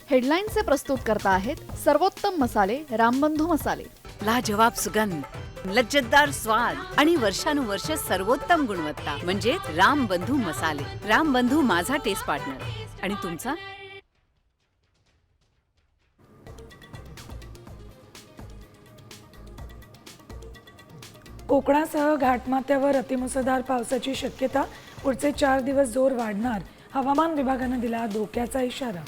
हेडलाईनचे प्रस्तुत करता आहेत सर्वोत्तम मसाले रामबंधू मसाले. लाजवाब सुगंध, लज्जतदार स्वाद आणि वर्षानुवर्ष सर्वोत्तम गुणवत्ता म्हणजे रामबंधू मसाले. रामबंधू माझा टेस्ट पार्टनर. आणि तुमचा? कोकणासह घाटमाथ्यावर अतिमुसळधार पावसाची शक्यता. पुढचे 4 दिवस जोर वाढणार. हवामान विभागाने दिला धोक्याचा इशारा.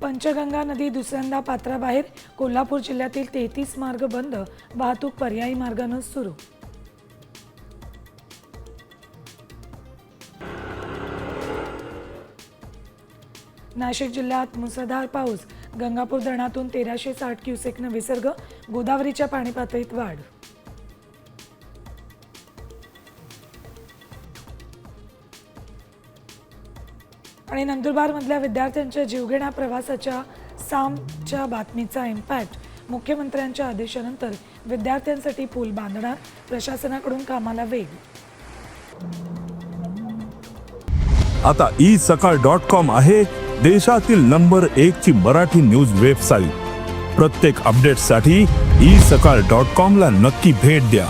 पंचगंगा नदी दुसऱ्यांदा पात्राबाहेर. कोल्हापूर जिल्ह्यातील 33 मार्ग बंद. वाहतूक पर्यायी मार्गाने सुरू. नाशिक जिल्ह्यात मुसळधार पाऊस. गंगापूर धरणातून 1360 क्युसेकनं विसर्ग. गोदावरीच्या पाणी पातळीत वाढ. आणि नंदुरबारमधल्या विद्यार्थ्यांच्या जीवघेण्या प्रवासाच्या सामच्या बातमीचा इम्पॅक्ट. मुख्यमंत्र्यांच्या आदेशानंतर विद्यार्थ्यांसाठी पूल बांधणार. प्रशासनाकडून कामाला वेग. आता isakal.com आहे देशातील नंबर 1 ची मराठी न्यूज वेबसाईट. प्रत्येक अपडेटसाठी isakal.com ला नक्की भेट द्या.